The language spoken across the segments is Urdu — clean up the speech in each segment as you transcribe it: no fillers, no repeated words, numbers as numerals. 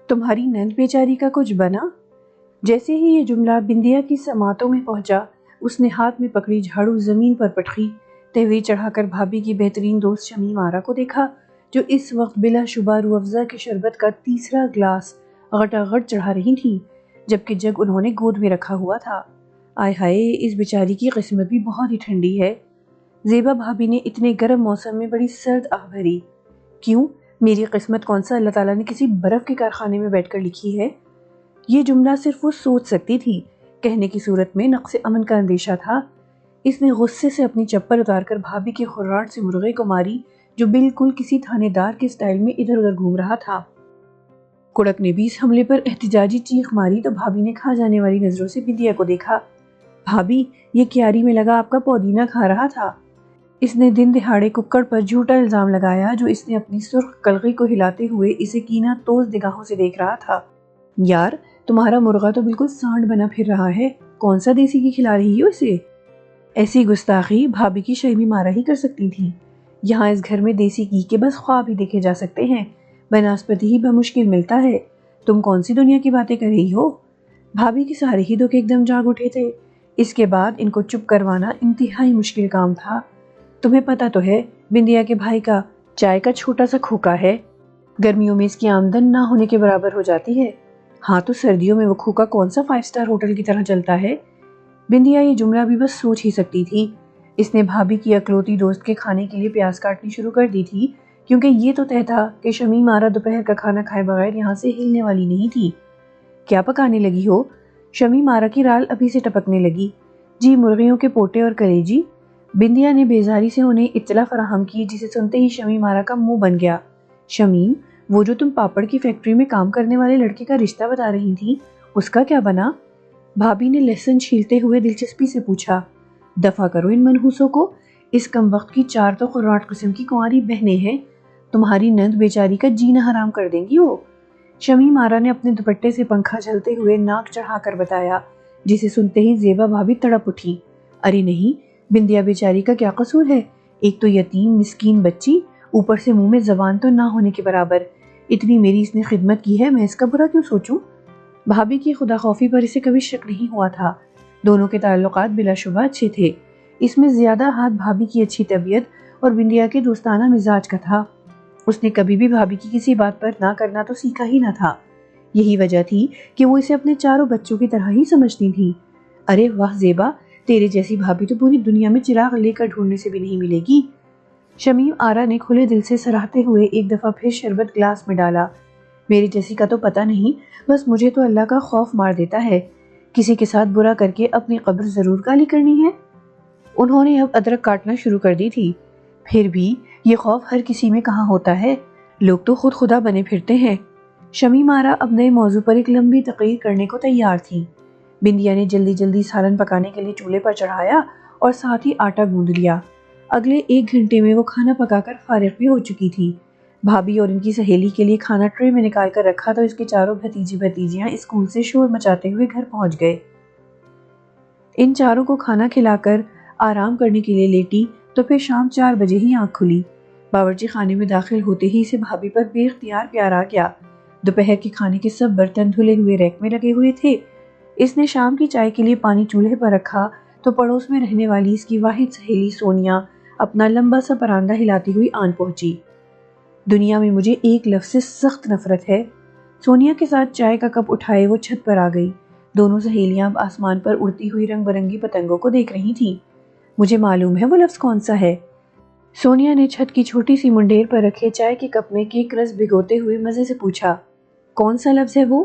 تمہاری نند بیچاری کا کچھ بنا؟ جیسے ہی یہ جملہ بندیا کی سماعتوں میں پہنچا، اس نے ہاتھ میں پکڑی جھاڑو زمین پر پٹکی، تہوی چڑھا کر بھابھی کی بہترین دوست شمیم آرا کو دیکھا، جو اس وقت بلا شبہ روح افزا کے شربت کا تیسرا گلاس غٹا غٹ چڑھا رہی تھیں، جبکہ جگ انہوں نے گود میں رکھا ہوا تھا۔ آئے ہائے، اس بیچاری کی قسمت بھی بہت ہی ٹھنڈی ہے۔ زیبا بھابھی نے اتنے گرم موسم میں بڑی سرد آہ بھری۔ کیوں؟ میری قسمت کون سا اللہ تعالیٰ نے کسی برف کے کارخانے میں بیٹھ کر لکھی ہے؟ یہ جملہ صرف وہ سوچ سکتی تھی، کہنے کی صورت میں نقص امن کا اندیشہ تھا۔ اس نے غصے سے اپنی چپل اتار کر بھابھی کے خراٹ سے مرغے کو ماری، جو بالکل کسی تھانے دار کے سٹائل میں ادھر ادھر گھوم رہا تھا۔ کڑک نے بھی اس حملے پر احتجاجی چیخ ماری تو بھابھی نے کھا جانے والی نظروں سے بندیا کو دیکھا۔ بھابھی، یہ کیاری میں لگا آپ کا پودینہ کھا رہا تھا۔ اس نے دن دہاڑے ککڑ پر جھوٹا الزام لگایا، جو اس نے اپنی سرخ کلغی کو ہلاتے ہوئے اسے کینہ توز نگاہوں سے دیکھ رہا تھا۔ یار، تمہارا مرغا تو بالکل سانڈ بنا پھر رہا ہے، کون سا دیسی گھی کھلا رہی ہو اسے؟ ایسی گستاخی بھابھی کی شیمی مارا ہی کر سکتی تھی۔ یہاں اس گھر میں دیسی گھی کے بس خواب ہی دیکھے جا سکتے ہیں، بناسپتی ہی بمشکل ملتا ہے۔ تم کون سی دنیا کی باتیں کر رہی ہو؟ بھابھی کے سارے ہی دکھ ایک دم جاگ اٹھے تھے۔ اس کے بعد ان کو چپ کروانا انتہائی مشکل کام تھا۔ تمہیں پتا تو ہے، بندیا کے بھائی کا چائے کا چھوٹا سا کھوکا ہے، گرمیوں میں اس کی آمدن نہ ہونے کے برابر ہو جاتی ہے۔ ہاں تو سردیوں میں وہ کھوکا کون سا 5 اسٹار ہوٹل کی طرح چلتا ہے؟ بندیا یہ جملہ بھی بس سوچ ہی سکتی تھی۔ اس نے بھابھی کی اکلوتی دوست کے کھانے کے لیے پیاز کاٹنی شروع کر دی تھی، کیونکہ یہ تو طے تھا کہ شمیم آرا دوپہر کا کھانا کھائے بغیر یہاں سے ہلنے والی نہیں تھی۔ کیا پکانے لگی ہو؟ شمیم آرا کی رال ابھی سے ٹپکنے لگی۔ جی، مرغیوں کے پوٹے اور کلیجی۔ بندیا نے بیزاری سے انہیں اطلاع فراہم کی، جسے سنتے ہی شمیم آرا کا منہ بن گیا۔ شمیم، وہ جو تم پاپڑ کی فیکٹری میں کام کرنے والے لڑکے کا رشتہ بتا رہی تھی، اس کا کیا بنا؟ بھابھی نے لہسن چھیلتے ہوئے دلچسپی سے پوچھا۔ دفع کرو ان منحوسوں کو، اس کم وقت کی 4 تو خراٹ قسم کی کنواری بہنیں ہیں، تمہاری نند بیچاری کا جینا حرام کر دیں گی وہ۔ شمیم آرا نے اپنے دوپٹے سے پنکھا جھلتے ہوئے ناک چڑھا کر بتایا، جسے سنتے ہی زیبا بھابھی تڑپ اٹھی۔ ارے نہیں، بندیا بیچاری کا کیا قصور ہے؟ ایک تو یتیم مسکین بچی، اوپر سے منہ میں زبان تو نہ ہونے کے برابر۔ اتنی میری اس نے خدمت کی ہے، میں اس کا برا کیوں سوچوں؟ بھابھی کی خدا خوفی پر اسے کبھی شک نہیں ہوا تھا۔ دونوں کے تعلقات بلا شبہ اچھے تھے۔ اس میں زیادہ ہاتھ بھابھی کی اچھی طبیعت اور بندیا کے دوستانہ مزاج کا تھا۔ اس نے کبھی بھی بھابھی کی کسی بات پر نہ کرنا تو سیکھا ہی نہ تھا۔ یہی وجہ تھی کہ وہ اسے اپنے چاروں بچوں کی طرح ہی سمجھتی تھی۔ ارے واہ زیبا، تیرے جیسی بھابھی تو پوری دنیا میں چراغ لے کر ڈھونڈنے سے بھی نہیں ملے گی۔ شمیم آرا نے کھلے دل سے سراہتے ہوئے ایک دفعہ پھر شربت گلاس میں ڈالا۔ میری جیسی کا تو پتہ نہیں، بس مجھے تو اللہ کا خوف مار دیتا ہے، کسی کے ساتھ برا کر کے اپنی قبر ضرور کالی کرنی ہے۔ انہوں نے اب ادرک کاٹنا شروع کر دی تھی۔ پھر بھی یہ خوف ہر کسی میں کہاں ہوتا ہے، لوگ تو خود خدا بنے پھرتے ہیں۔ شمیم آرا اب نئے موضوع پر ایک لمبی تقریر کرنے کو تیار تھی۔ بندیا نے جلدی جلدی سالن پکانے کے لیے چولہے پر چڑھایا اور ساتھ ہی آٹا گوندھ لیا۔ اگلے 1 گھنٹے میں وہ کھانا پکا کر فارغ بھی ہو چکی تھی۔ بھابھی اور ان کی سہیلی کے لیے کھانا ٹرے میں نکال کر رکھا تو اس کے چاروں بھتیجے بھتیجیاں اسکول سے شور مچاتے ہوئے گھر پہنچ گئے۔ ان چاروں کو کھانا کھلا کر آرام کرنے کے لیے لیٹی تو پھر شام 4 بجے ہی آنکھ کھلی۔ باورچی خانے میں داخل ہوتے ہی اسے بھابھی پر بے اختیار پیار آ گیا۔ دوپہر کے کھانے کے سب برتن دھلے ہوئے ریک میں لگے ہوئے تھے۔ اس نے شام کی چائے کے لیے پانی چولہے پر رکھا تو پڑوس میں رہنے والی اس کی واحد سہیلی سونیا اپنا لمبا سا پراندہ ہلاتی ہوئی آن پہنچی۔ دنیا میں مجھے ایک لفظ سے سخت نفرت ہے۔ سونیا کے ساتھ چائے کا کپ اٹھائے وہ چھت پر آ گئی۔ دونوں سہیلیاں اب آسمان پر اڑتی ہوئی رنگ برنگی پتنگوں کو دیکھ رہی تھیں۔ مجھے معلوم ہے وہ لفظ کون سا ہے۔ سونیا نے چھت کی چھوٹی سی منڈیر پر رکھے چائے کے کپ میں کیک رس بھگوتے ہوئے مزے سے پوچھا۔ کون سا لفظ ہے وہ؟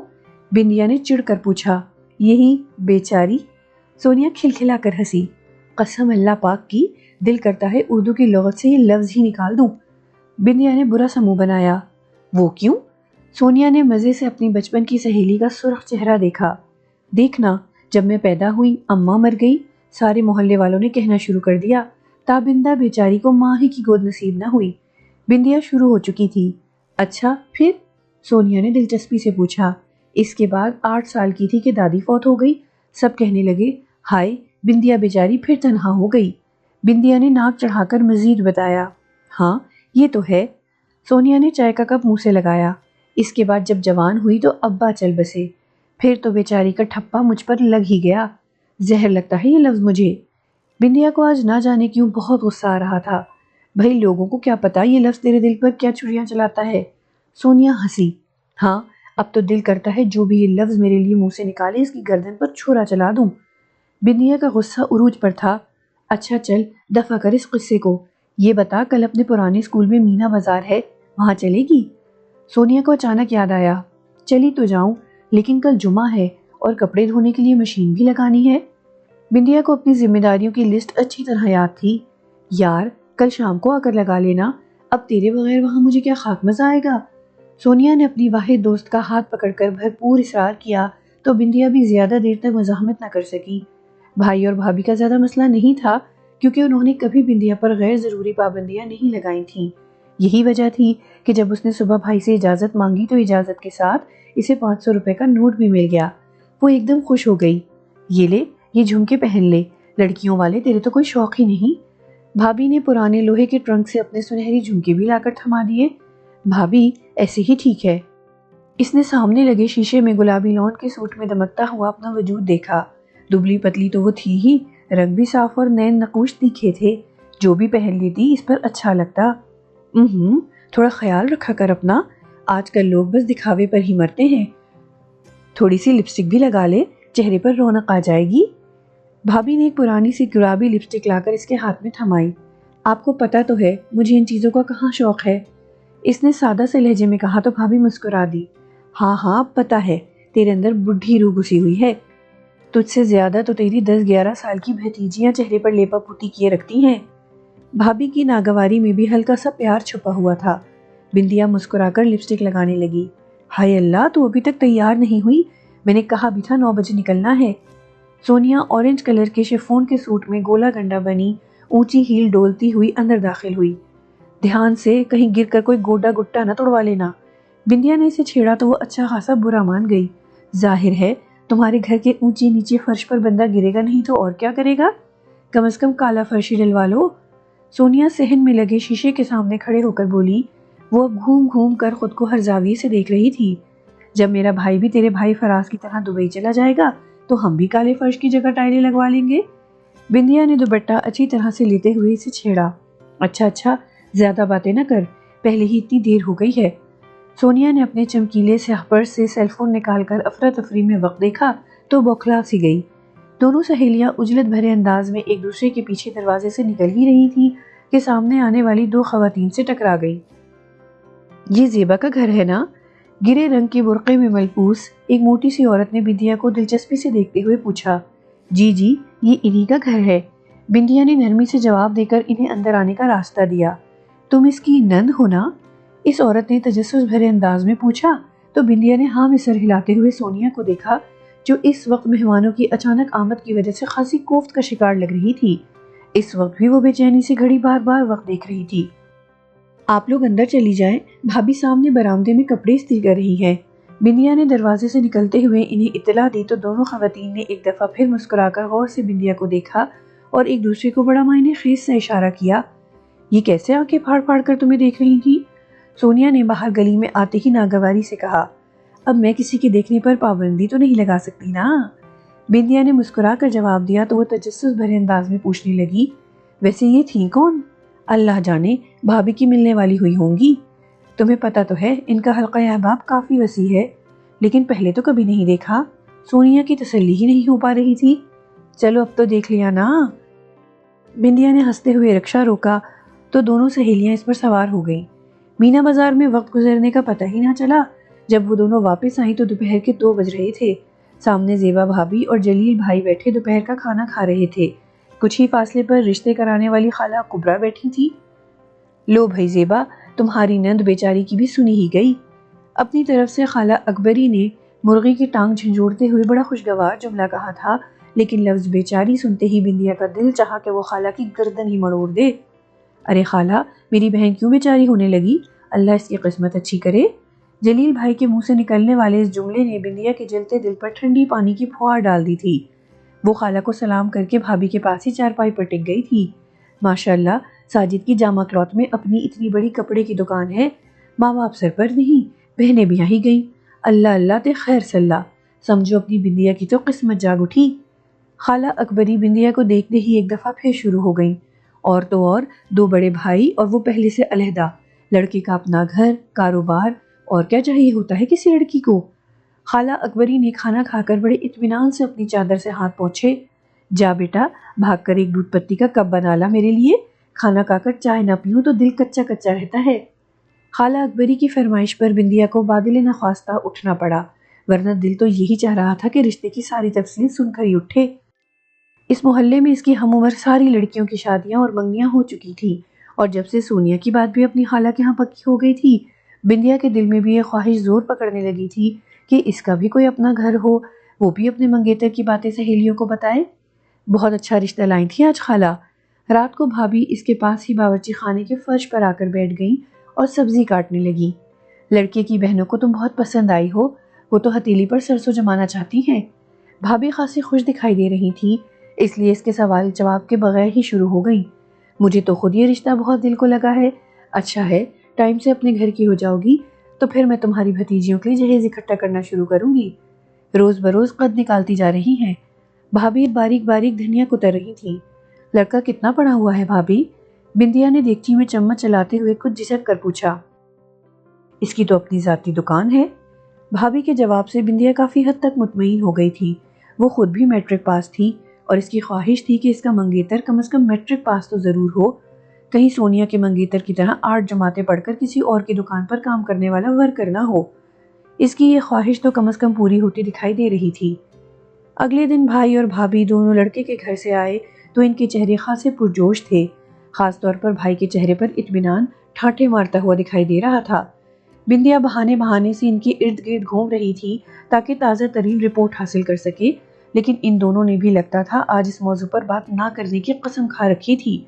بندیا نے چڑ کر پوچھا۔ یہی بیچاری۔ سونیا کھلکھلا کر ہنسی۔ قسم اللہ پاک کی، دل کرتا ہے اردو کی لغت سے یہ لفظ ہی نکال دوں۔ بندیا نے برا سا منہ بنایا۔ وہ کیوں؟ سونیا نے مزے سے اپنی بچپن کی سہیلی کا سرخ چہرہ دیکھا۔ دیکھنا، جب میں پیدا ہوئی اماں مر گئی، سارے محلے والوں نے کہنا شروع کر دیا، تابندہ بیچاری کو ماں ہی کی گود نصیب نہ ہوئی۔ بندیا شروع ہو چکی تھی۔ اچھا پھر؟ سونیا نے دلچسپی سے پوچھا۔ اس کے بعد 8 سال کی تھی کہ دادی فوت ہو گئی۔ سب کہنے لگے، ہائے بندیا بیچاری پھر تنہا ہو گئی۔ بندیا نے ناک چڑھا کر مزید بتایا۔ ہاں یہ تو ہے۔ سونیا نے چائے کا کپ منہ سے لگایا۔ اس کے بعد جب جوان ہوئی تو ابا چل بسے، پھر تو بیچاری کا ٹھپا مجھ پر لگ ہی گیا۔ زہر لگتا ہے یہ لفظ مجھے۔ بندیا کو آج نہ جانے کیوں بہت غصہ آ رہا تھا۔ بھئی لوگوں کو کیا پتا یہ لفظ تیرے دل پر کیا چھریاں چلاتا ہے۔ سونیا ہنسی۔ ہاں اب تو دل کرتا ہے جو بھی یہ لفظ میرے لیے منہ سے نکالے اس کی گردن پر چھرا چلا دوں۔ بندیا کا غصہ عروج پر تھا۔ اچھا چل دفع کر اس قصے کو، یہ بتا کل اپنے پرانے اسکول میں مینا بازار ہے، وہاں چلے گی؟ سونیا کو اچانک یاد آیا، چلی تو جاؤں لیکن کل جمعہ ہے اور کپڑے دھونے کے لیے مشین بھی لگانی ہے۔ بندیا کو اپنی ذمہ داریوں کی لسٹ اچھی طرح یاد تھی۔ یار کل شام کو آ کر لگا لینا، اب تیرے بغیر وہاں مجھے کیا خاک مزہ آئے گا۔ سونیا نے اپنی واحد دوست کا ہاتھ پکڑ کر بھرپور اصرار کیا تو بندیا بھی زیادہ دیر تک مزاحمت نہ کر سکی۔ بھائی اور بھابھی کا زیادہ مسئلہ نہیں تھا کیونکہ انہوں نے کبھی بندیا پر غیر ضروری پابندیاں نہیں لگائی تھیں۔ یہی وجہ تھی کہ جب اس نے صبح بھائی سے اجازت مانگی تو اجازت کے ساتھ اسے 500 روپے کا نوٹ بھی مل گیا۔ وہ ایک دم خوش ہو گئی۔ یہ لے یہ جھمکے پہن لے، لڑکیوں والے تیرے تو کوئی شوق ہی نہیں۔ بھابھی نے پرانے لوہے کے ٹرنک سے اپنے سنہری جھمکے بھی لا کر تھما دیے۔ بھابھی ایسے ہی ٹھیک ہے۔ اس نے سامنے لگے شیشے میں گلابی لون کے سوٹ میں دمکتا ہوا اپنا وجود دیکھا۔ دبلی پتلی تو وہ تھی ہی، رنگ بھی صاف اور نین نقوش دکھے تھے۔ جو بھی پہن لیتی اس پر اچھا لگتا۔ تھوڑا خیال رکھا کر اپنا، آج کل لوگ بس دکھاوے پر ہی مرتے ہیں۔ تھوڑی سی لپسٹک بھی لگا لے، چہرے پر رونق آ جائے گی۔ بھابھی نے ایک پرانی سی گلابی لپسٹک لا کر اس کے ہاتھ میں تھمائی۔ آپ کو پتا تو ہے مجھے ان چیزوں کا کہاں شوق ہے۔ اس نے سادہ سے لہجے میں کہا تو بھابھی مسکرا دی۔ ہاں پتا ہے، تیرے اندر بڈھی روح گھسی ہوئی ہے۔ تجھ سے زیادہ تو تیری 10-11 سال کی بھتیجیاں چہرے پر لیپا پوتی کیے رکھتی ہیں۔ بھابھی کی ناگواری میں بھی ہلکا سا پیار چھپا ہوا تھا۔ بندیا مسکرا کر لپسٹک لگانے لگی۔ ہائے اللہ تو ابھی تک تیار نہیں ہوئی، میں نے کہا بھی تھا 9 بجے نکلنا ہے۔ سونیا اورنج کلر کے شفون کے سوٹ میں گولا گنڈا بنی اونچی ہیل ڈولتی ہوئی اندر داخل ہوئی۔ دھیان سے کہیں گر کر کوئی گوڈا گٹا نہ توڑوا لینا۔ بندیا نے اسے چھیڑا تو وہ اچھا خاصا برا مان گئی۔ ظاہر ہے تمہارے گھر کے اونچے نیچے فرش پر بندہ گرے گا نہیں تو اور کیا کرے گا، کم از کم کالا فرشی ڈلوا لو۔ سونیا صحن میں لگے شیشے کے سامنے کھڑے ہو کر بولی۔ وہ اب گھوم گھوم کر خود کو ہر زاویے سے دیکھ رہی تھی۔ جب میرا بھائی بھی تیرے بھائی فراز کی طرح دبئی چلا جائے گا تو ہم بھی کالے فرش کی جگہ ٹائلیں لگوا لیں گے۔ بندیا نے دوپٹہ اچھی طرح سے لیتے ہوئے اسے چھیڑا۔ اچھا زیادہ باتیں نہ کر، پہلے ہی اتنی دیر ہو گئی ہے۔ سونیا نے اپنے چمکیلے سیاہ پرس سے سیل فون نکال کر افراتفری میں وقت دیکھا تو بوکھلا سی گئی۔ دونوں سہیلیاں عجلت بھرے انداز میں ایک دوسرے کے پیچھے دروازے سے نکل ہی رہی تھی کہ سامنے آنے والی 2 خواتین سے ٹکرا گئی۔ یہ زیبا کا گھر ہے نا؟ گرے رنگ کے برقعے میں ملبوس ایک موٹی سی عورت نے بندیا کو دلچسپی سے دیکھتے ہوئے پوچھا۔ جی یہ انہی کا گھر ہے۔ بندیا نے نرمی سے جواب دے کر انہیں اندر آنے کا راستہ دیا۔ تم اس کی نند ہو نا؟ اس عورت نے تجسس بھرے انداز میں پوچھا تو بندیا نے ہاں میں سر ہلاتے ہوئے سونیا کو دیکھا جو اس وقت مہمانوں کی اچانک آمد کی وجہ سے خاصی کوفت کا شکار لگ رہی تھی۔ اس وقت بھی وہ بے چینی سے گھڑی بار بار وقت دیکھ رہی تھی۔ آپ لوگ اندر چلی جائیں، بھابھی سامنے برآمدے میں کپڑے استری کر رہی ہیں۔ بندیا نے دروازے سے نکلتے ہوئے انہیں اطلاع دی تو دونوں خواتین نے ایک دفعہ پھر مسکرا کر غور سے بندیا کو دیکھا اور ایک دوسرے کو بڑا معنی خیز سے اشارہ کیا۔ یہ کیسے آنکھیں پھاڑ پھاڑ کر تمہیں دیکھ رہی تھی؟ سونیا نے باہر گلی میں آتے ہی ناگواری سے کہا۔ اب میں کسی کے دیکھنے پر پابندی تو نہیں لگا سکتی نا؟ بندیا نے مسکرا کر جواب دیا تو وہ تجسس بھرے انداز میں پوچھنے لگی، ویسے یہ تھیں کون؟ اللہ جانے بھابھی کی ملنے والی ہوئی ہوں گی۔ تمہیں پتا تو ہے ان کا حلقہ احباب کافی وسیع ہے، لیکن پہلے تو کبھی نہیں دیکھا۔ سونیا کی تسلی ہی نہیں ہو پا رہی تھی۔ چلو اب تو دیکھ لیا نا۔ بندیا نے ہنستے ہوئے رکشہ روکا تو دونوں سہیلیاں اس پر سوار ہو گئیں۔ مینا بازار میں وقت گزرنے کا پتہ ہی نہ چلا۔ جب وہ دونوں واپس آئیں تو دوپہر کے 2 بج رہے تھے۔ سامنے زیبا بھابھی اور جلیل بھائی بیٹھے دوپہر کا کھانا کھا رہے تھے۔ کچھ ہی فاصلے پر رشتے کرانے والی خالہ کبرا بیٹھی تھی۔ لو بھائی زیبا، تمہاری نند بیچاری کی بھی سنی ہی گئی۔ اپنی طرف سے خالہ اکبری نے مرغی کی ٹانگ جھنجھوڑتے ہوئے بڑا خوشگوار جملہ کہا تھا، لیکن لفظ بیچاری سنتے ہی بندیا کا دل چاہا کہ وہ خالہ کی گردن ہی مڑوڑ دے۔ ارے خالہ، میری بہن کیوں بیچاری ہونے لگی؟ اللہ اس کی قسمت اچھی کرے۔ جلیل بھائی کے منہ سے نکلنے والے اس جملے نے بندیا کے جلتے دل پر ٹھنڈی پانی کی پھوار ڈال دی تھی۔ وہ خالہ کو سلام کر کے بھابھی کے پاس ہی چارپائی پر ٹک گئی تھی۔ ماشاءاللہ، ساجد کی جامع کلوتھ میں اپنی اتنی بڑی کپڑے کی دکان ہے، ماں باپ سر پر نہیں، بہنیں بھی آ ہی گئیں۔ اللہ اللہ تے خیر صلاح، سمجھو اپنی بندیا کی تو قسمت جاگ اٹھی۔ خالہ اکبری بندیا کو دیکھتے ہی ایک دفعہ پھر شروع ہو گئیں، اور تو اور 2 بڑے بھائی اور وہ پہلے سے علیحدہ، لڑکے کا اپنا گھر، کاروبار، اور کیا چاہیے ہوتا ہے کسی لڑکی کو۔ خالہ اکبری نے کھانا کھا کر بڑے اطمینان سے اپنی چادر سے ہاتھ پوچھے۔ جا بیٹا، بھاگ کر ایک دودھ پتی کا کپ بنا لا میرے لیے، کھانا کھا کر چائے نہ پیوں تو دل کچا کچا رہتا ہے۔ خالہ اکبری کی فرمائش پر بندیا کو بادل نخواستہ اٹھنا پڑا، ورنہ دل تو یہی چاہ رہا تھا کہ رشتے کی ساری تفصیل سن کر ہی اٹھے۔ اس محلے میں اس کی ہم عمر ساری لڑکیوں کی شادیاں اور منگنیاں ہو چکی تھی، اور جب سے سونیا کی بات بھی اپنی خالہ کے ہاں پکی ہو گئی تھی، بندیا کے دل میں بھی یہ خواہش زور پکڑنے لگی تھی کہ اس کا بھی کوئی اپنا گھر ہو، وہ بھی اپنے منگیتر کی باتیں سہیلیوں کو بتائے۔ بہت اچھا رشتہ لائی تھی آج خالہ۔ رات کو بھابھی اس کے پاس ہی باورچی خانے کے فرش پر آ کر بیٹھ گئیں اور سبزی کاٹنے لگی۔ لڑکے کی بہنوں کو تم بہت پسند آئی ہو، وہ تو ہتھیلی پر سرسوں جمانا چاہتی ہیں۔ بھابھی خاصی خوش دکھائی دے رہی تھی، اس لیے اس کے سوال جواب کے بغیر ہی شروع ہو گئی۔ مجھے تو خود یہ رشتہ بہت دل کو لگا ہے۔ اچھا ہے، ٹائم سے اپنے گھر کی ہو جاؤ گی تو پھر میں تمہاری بھتیجیوں کے لیے جہیز اکٹھا کرنا شروع کروں گی۔ روز بروز قد نکالتی جا رہی ہیں۔ بھابھی باریک باریک دھنیا کتر رہی تھی۔ لڑکا کتنا پڑھا ہوا ہے بھابھی؟ بندیا نے دیگچی میں چمچ چلاتے ہوئے کچھ جھجک کر پوچھا۔ اس کی تو اپنی ذاتی دکان ہے۔ بھابھی کے جواب سے بندیا کافی حد تک مطمئن ہو گئی تھی۔ وہ خود بھی میٹرک پاس تھی اور اس کی خواہش تھی کہ اس کا منگیتر کم از کم میٹرک پاس تو ضرور ہو، کہیں سونیا کے منگیتر کی طرح 8 جماعتیں پڑھ کر کسی اور کی دکان پر کام کرنے والا ورکر نہ ہو۔ اس کی یہ خواہش تو کم از کم پوری ہوتی دکھائی دے رہی تھی۔ اگلے دن بھائی اور بھابھی دونوں لڑکے کے گھر سے آئے تو ان کے چہرے خاصے پرجوش تھے، خاص طور پر بھائی کے چہرے پر اطمینان ٹھاٹھے مارتا ہوا دکھائی دے رہا تھا۔ بندیا بہانے بہانے سے ان کے ارد گرد گھوم رہی تھی تاکہ تازہ ترین رپورٹ حاصل کر سکے، لیکن ان دونوں نے بھی لگتا تھا آج اس موضوع پر بات نہ کرنے کی قسم کھا رکھی تھی۔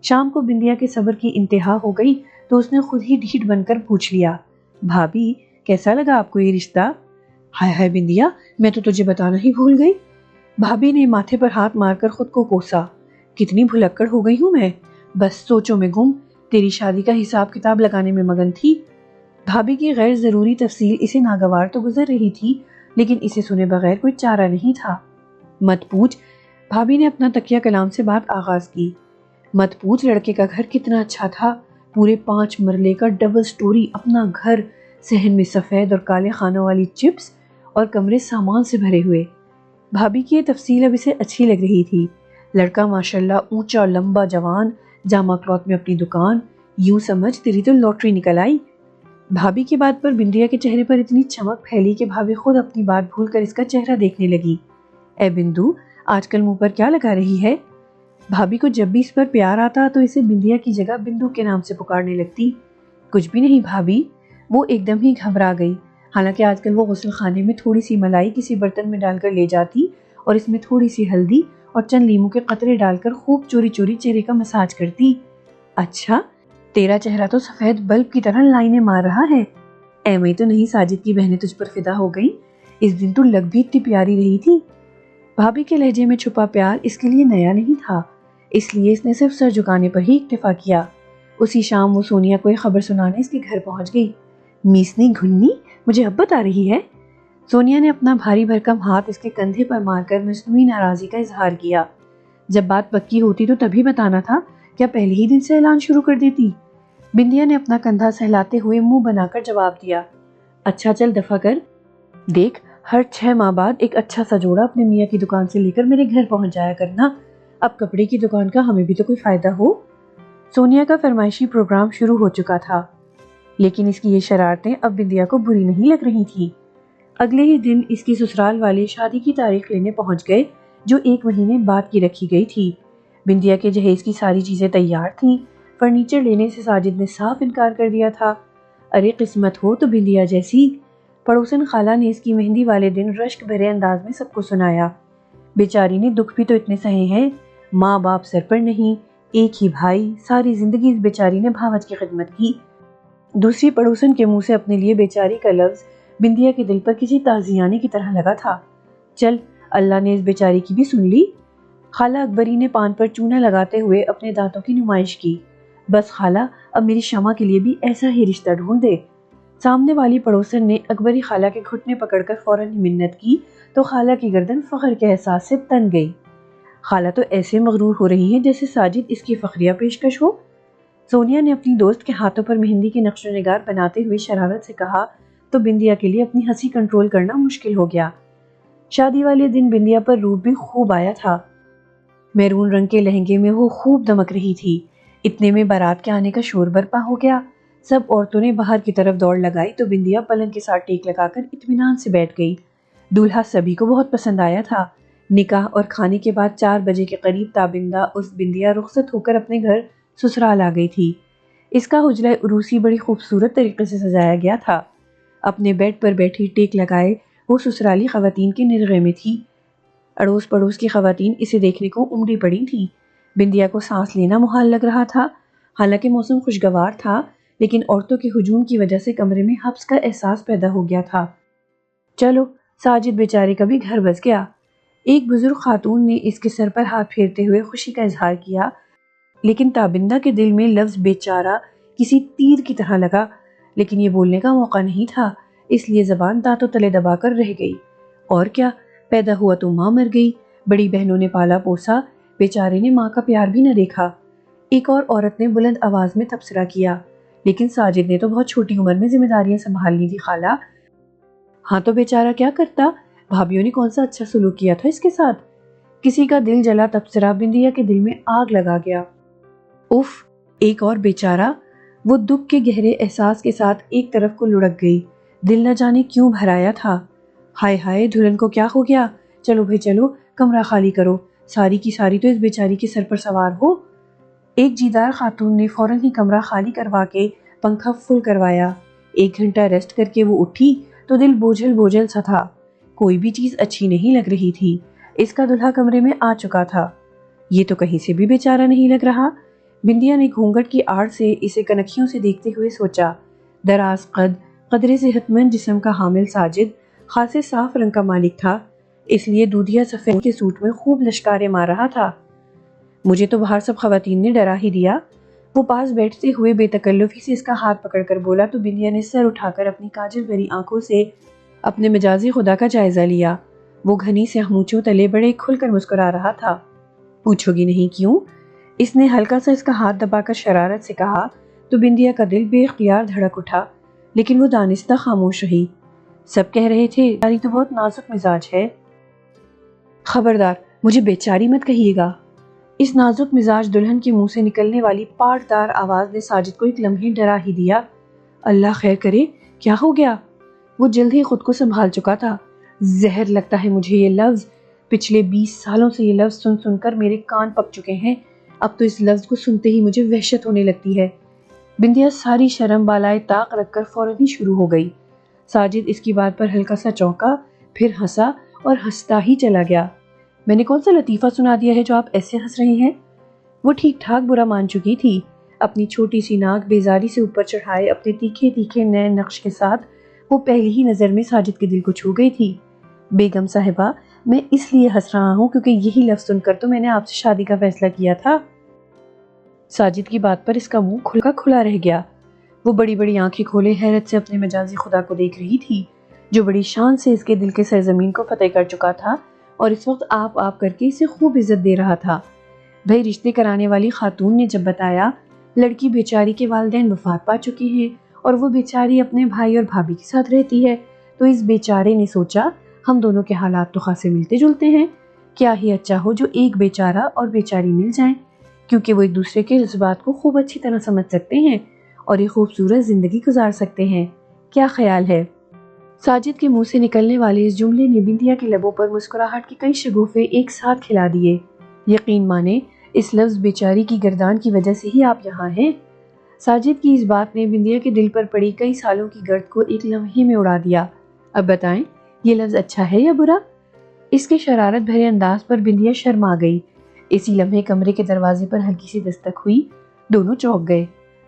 شام کو بندیا کے صبر کی انتہا ہو گئی تو اس نے خود ہی ڈھیٹ بن کر پوچھ لیا، بھابھی کیسا لگا آپ کو یہ رشتہ؟ ہائے ہائے بندیا، میں تو تجھے بتانا ہی بھول گئی۔ بھابھی نے ماتھے پر ہاتھ مار کر خود کو کوسا، کتنی بھلکڑ ہو گئی ہوں میں، بس سوچوں میں گم، تیری شادی کا حساب کتاب لگانے میں مگن تھی۔ بھابھی کی غیر ضروری تفصیل اسے ناگوار تو گزر رہی تھی، لیکن اسے سنے بغیر کوئی چارہ نہیں تھا۔ مت پوچھ، بھابھی نے اپنا تکیہ کلام سے بات آغاز کی، مت پوچھ لڑکے کا گھر کتنا اچھا تھا، پورے 5 مرلے کا ڈبل سٹوری اپنا گھر، صحن میں سفید اور کالے خانوں والی چپس اور کمرے سامان سے بھرے ہوئے۔ بھابھی کی یہ تفصیل اب اسے اچھی لگ رہی تھی۔ لڑکا ماشاءاللہ اونچا لمبا جوان، جامع کلوتھ میں اپنی دکان، یوں سمجھ تیری تو لاٹری نکل آئی۔ بھابھی کی بات پر بندیا کے چہرے پر اتنی چمک پھیلی کہ بھابھی خود اپنی بات بھول کر اس کا چہرہ دیکھنے لگی۔ اے بندو، آج کل منہ پر کیا لگا رہی ہے؟ بھابھی کو جب بھی اس پر پیار آتا تو اسے بندیا کی جگہ بندو کے نام سے پکارنے لگتی۔ کچھ بھی نہیں بھابھی، وہ ایک دم ہی گھبرا گئی۔ حالانکہ آج کل وہ غسل خانے میں تھوڑی سی ملائی کسی برتن میں ڈال کر لے جاتی اور اس میں تھوڑی سی ہلدی اور چند لیموں کے قطرے ڈال کر خوب چوری چوری چہرے کا مساج کرتی۔ اچھا، تیرا چہرہ تو سفید بلب کی طرح لائنیں مار رہا ہے۔ ایویں تو نہیں ساجد کی بہنیں تجھ پر فدا ہو گئیں، اس دن تو لگ بھی اتنی پیاری رہی تھی۔ بھابھی کے لہجے میں چھپا پیار اس کے لیے نیا نہیں تھا، اس لیے اس نے صرف سر جھکانے پر ہی اکتفا کیا۔ اسی شام وہ سونیا کو خبر سنانے اس کے گھر پہنچ گئی۔ میسنی گھنی، مجھے اب بتا رہی ہے؟ سونیا نے اپنا بھاری بھرکم ہاتھ اس کے کندھے پر مار کر مصنوعی ناراضی کا اظہار کیا۔ جب بات پکی ہوتی تو تبھی بتانا تھا، کیا پہلے ہی دن سے اعلان شروع کر دیتی؟ بندیا نے اپنا کندھا سہلاتے ہوئے منہ بنا کر جواب دیا، اچھا چل دفع کر، دیکھ ہر 6 ماہ بعد ایک اچھا سا جوڑا اپنے میاں کی دکان سے لے کر میرے گھر پہنچ جایا کرنا، اب کپڑے کی دکان کا ہمیں بھی تو کوئی فائدہ ہو۔ سونیا کا فرمائشی پروگرام شروع ہو چکا تھا، لیکن اس کی یہ شرارتیں اب بندیا کو بری نہیں لگ رہی تھی۔ اگلے ہی دن اس کی سسرال والے شادی کی تاریخ لینے پہنچ گئے، جو 1 مہینے بعد کی رکھی گئی تھی۔ بندیا کے جہیز کی ساری چیزیں تیار تھیں، فرنیچر لینے سے ساجد نے صاف انکار کر دیا تھا۔ ارے قسمت ہو تو بندیا جیسی۔ پڑوسن خالہ نے اس کی مہندی والے دن رشک بھرے انداز میں سب کو سنایا۔ بیچاری نے دکھ بھی تو اتنے سہے ہیں، ماں باپ سر پر نہیں، ایک ہی بھائی، ساری زندگی اس بیچاری نے بھاوج کی خدمت کی۔ دوسری پڑوسن کے منہ سے اپنے لیے بیچاری کا لفظ بندیا کے دل پر کسی تعزیانے کی طرح لگا تھا۔ چل، اللہ نے اس بیچاری کی بھی سن لی۔ خالہ اکبری نے پان پر چونا لگاتے ہوئے اپنے دانتوں کی نمائش کی۔ بس خالہ، اب میری شمع کے لیے بھی ایسا ہی رشتہ ڈھونڈ دے۔ سامنے والی پڑوسن نے اکبری خالہ کے گھٹنے پکڑ کر فوراً ہی منت کی تو خالہ کی گردن فخر کے احساس سے تن گئی۔ خالہ تو ایسے مغرور ہو رہی ہیں جیسے ساجد اس کی فخریہ پیشکش ہو۔ سونیا نے اپنی دوست کے ہاتھوں پر مہندی کے نقش و نگار بناتے ہوئے شرارت سے کہا تو بندیا کے لیے اپنی ہنسی کنٹرول کرنا مشکل ہو گیا۔ شادی والے دن بندیا پر روپ بھی خوب آیا تھا۔ میرون رنگ کے لہنگے میں وہ خوب دمک رہی تھی۔ اتنے میں بارات کے آنے کا شور برپا ہو گیا۔ سب عورتوں نے باہر کی طرف دوڑ لگائی تو بندیا پلنگ کے ساتھ ٹیک لگا کر اطمینان سے بیٹھ گئی۔ دولہا سبھی کو بہت پسند آیا تھا۔ نکاح اور کھانے کے بعد 4 بجے کے قریب تابندہ اس بندیا رخصت ہو کر اپنے گھر سسرال آ گئی تھی۔ اس کا حجرہ عروسی بڑی خوبصورت طریقے سے سجایا گیا تھا۔ اپنے بیڈ پر بیٹھی ٹیک لگائے وہ سسرالی خواتین کے نرغے میں تھی۔ اڑوس پڑوس کی خواتین اسے دیکھنے کو امڑی پڑی تھیں۔ بندیا کو سانس لینا محال لگ رہا تھا۔ حالانکہ موسم خوشگوار تھا لیکن عورتوں کے ہجوم کی وجہ سے کمرے میں حبس کا احساس پیدا ہو گیا تھا۔ چلو ساجد بیچارے کا بھی گھر بس گیا، ایک بزرگ خاتون نے اس کے سر پر ہاتھ پھیرتے ہوئے خوشی کا اظہار کیا، لیکن تابندہ کے دل میں لفظ بیچارہ کسی تیر کی طرح لگا، لیکن یہ بولنے کا موقع نہیں تھا، اس لیے زبان دانتوں تلے دبا کر رہ گئی۔ اور کیا، پیدا ہوا تو ماں مر گئی، بڑی بہنوں نے پالا پوسا، بیچارے نے ماں کا پیار بھی نہ دیکھا۔ ایک اور عورت نے بلند آواز میں تبصرہ کیا، لیکن ساجد نے تو بہت چھوٹی عمر میں ذمہ داریاں سنبھال لی تھی خالہ۔ ہاں تو بیچارہ کیا کرتا، بھابھیوں نے کون سا اچھا سلوک کیا تھا اس کے ساتھ؟ کسی کا دل جلا تبصرہ بندیا کے دل میں آگ لگا گیا۔ اف، ایک اور بیچارہ، وہ دکھ کے گہرے احساس کے ساتھ ایک طرف کو لڑک گئی، دل نہ جانے کیوں بھرایا تھا۔ ہائے ہائے، دلہن کو کیا ہو گیا؟ چلو بھائی چلو، کمرہ خالی کرو، ساری کی ساری تو اس بیچاری کے سر پر سوار ہو۔ ایک جیدار خاتون نے فوراً ہی کمرہ خالی کروا کے پنکھا فل کروایا۔ 1 گھنٹہ ریسٹ کر کے وہ اٹھی تو دل بوجھل بوجھل سا تھا، کوئی بھی چیز اچھی نہیں لگ رہی تھی۔ اس کا دلہا کمرے میں آ چکا تھا، یہ تو کہیں سے بھی بیچارہ نہیں لگ رہا۔ بندیا نے گھونگھٹ کی آڑ سے اسے کنکھیوں سے دیکھتے ہوئے سوچا، دراز قد، قدرے صحت مند جسم کا حامل ساجد خاصے صاف رنگ کا مالک تھا، اس لیے دودھیا سفید کے سوٹ میں خوب لشکارے مار رہا تھا۔ مجھے تو باہر سب خواتین نے ڈرا ہی دیا، وہ پاس بیٹھتے ہوئے بے تکلفی سے اس کا ہاتھ پکڑ کر بولا تو بندیا نے سر اٹھا کر اپنی کاجل بھری آنکھوں سے اپنے مجازی خدا کا جائزہ لیا۔ وہ گھنی سیاہ مونچھوں تلے بڑے کھل کر مسکرا رہا تھا۔ پوچھو گی نہیں کیوں؟ اس نے ہلکا سا اس کا ہاتھ دبا کر شرارت سے کہا تو بندیا کا دل بے اختیار دھڑک اٹھا، لیکن وہ دانستہ خاموش رہی۔ سب کہہ رہے تھے بیچاری تو بہت نازک مزاج ہے۔ خبردار، مجھے بیچاری مت کہیے گا۔ اس نازک مزاج دلہن کے منہ سے نکلنے والی پاٹ دار آواز نے ساجد کو ایک لمحے ڈرا ہی دیا۔ اللہ خیر کرے، کیا ہو گیا؟ وہ جلد ہی خود کو سنبھال چکا تھا۔ زہر لگتا ہے مجھے یہ لفظ، پچھلے 20 سالوں سے یہ لفظ سن سن کر میرے کان پک چکے ہیں، اب تو اس لفظ کو سنتے ہی مجھے وحشت ہونے لگتی ہے۔ بندیا ساری شرم بالائے طاق رکھ کر فوراً ہی شروع ہو گئی۔ ساجد اس کی بات پر ہلکا سا چونکا، پھر ہنسا اور ہنستا ہی چلا گیا۔ میں نے کون سا لطیفہ سنا دیا ہے جو آپ ایسے ہنس رہے ہیں؟ وہ ٹھیک ٹھاک برا مان چکی تھی، اپنی چھوٹی سی ناک بیزاری سے اوپر چڑھائے اپنے تیکھے تیکھے نئے نقش کے ساتھ وہ پہلی ہی نظر میں ساجد کے دل کو چھو گئی تھی۔ بیگم صاحبہ، میں اس لیے ہنس رہا ہوں کیونکہ یہی لفظ سن کر تو میں نے آپ سے شادی کا فیصلہ کیا تھا۔ ساجد کی بات پر اس کا منہ کھلا کھلا رہ گیا۔ وہ بڑی بڑی آنکھیں کھولے حیرت سے اپنے مجازی خدا کو دیکھ رہی تھی، جو بڑی شان سے اس کے دل کے سرزمین کو فتح کر چکا تھا اور اس وقت آپ کر کے اسے خوب عزت دے رہا تھا۔ بھائی رشتے کرانے والی خاتون نے جب بتایا لڑکی بیچاری کے والدین وفات پا چکے ہیں اور وہ بیچاری اپنے بھائی اور بھابھی کے ساتھ رہتی ہے، تو اس بیچارے نے سوچا ہم دونوں کے حالات تو خاصے ملتے جلتے ہیں، کیا ہی اچھا ہو جو ایک بیچارہ اور بیچاری مل جائیں، کیونکہ وہ ایک دوسرے کے جذبات کو خوب اچھی طرح سمجھ سکتے ہیں اور ایک خوبصورت زندگی گزار سکتے ہیں۔ کیا خیال ہے؟ ساجد کے منہ سے نکلنے والے اس جملے نے بندیا کے لبوں پر مسکراہٹ کے کئی شگوفے ایک ساتھ کھلا دیے۔ یقین مانے اس لفظ بیچاری کی گردان کی وجہ سے ہی آپ یہاں ہیں۔ ساجد کی اس بات نے بندیا کے دل پر پڑی کئی سالوں کی گرد کو ایک لمحے میں اڑا دیا۔ اب بتائیں یہ لفظ اچھا ہے یا برا؟ اس کے شرارت بھرے انداز پر بندیا شرما گئی۔ اسی لمحے کمرے کے دروازے پر ہلکی سی دستک ہوئی، دونوں چونک گئے۔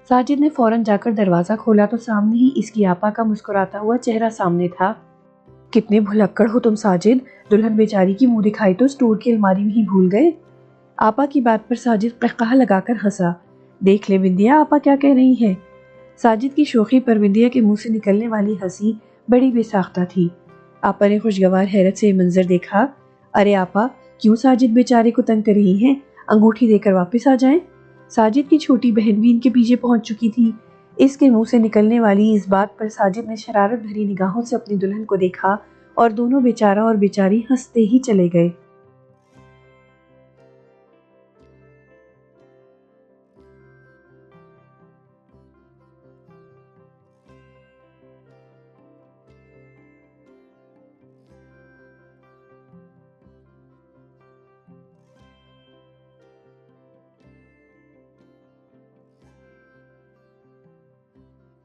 ساجد نے فوراً جا کر دروازہ کھولا تو سامنے ہی اس کی آپا کا مسکراتا ہوا چہرہ سامنے تھا۔ کتنے بھلکڑ ہو تم ساجد، دلہن بیچاری کی منہ دکھائی تو اسٹور کی الماری میں ہی بھول گئے۔ آپا کی بات پر ساجد قہقہہ لگا کر ہنسا۔ دیکھ لے بندیا آپا کیا کہہ رہی ہیں، ساجد کی شوخی پر بندیا کے منہ سے نکلنے والی ہنسی بڑی بے ساختہ تھی۔ آپا نے خوشگوار حیرت سے یہ منظر دیکھا۔ ارے آپا، کیوں ساجد بیچارے کو تنگ کر رہی ہیں؟ انگوٹھی دے کر واپس آ جائیں۔ ساجد کی چھوٹی بہن بھی ان کے پیچھے پہنچ چکی تھی۔ اس کے منہ سے نکلنے والی اس بات پر ساجد نے شرارت بھری نگاہوں سے اپنی دلہن کو دیکھا اور دونوں بیچارہ اور بیچاری ہنستے ہی چلے گئے۔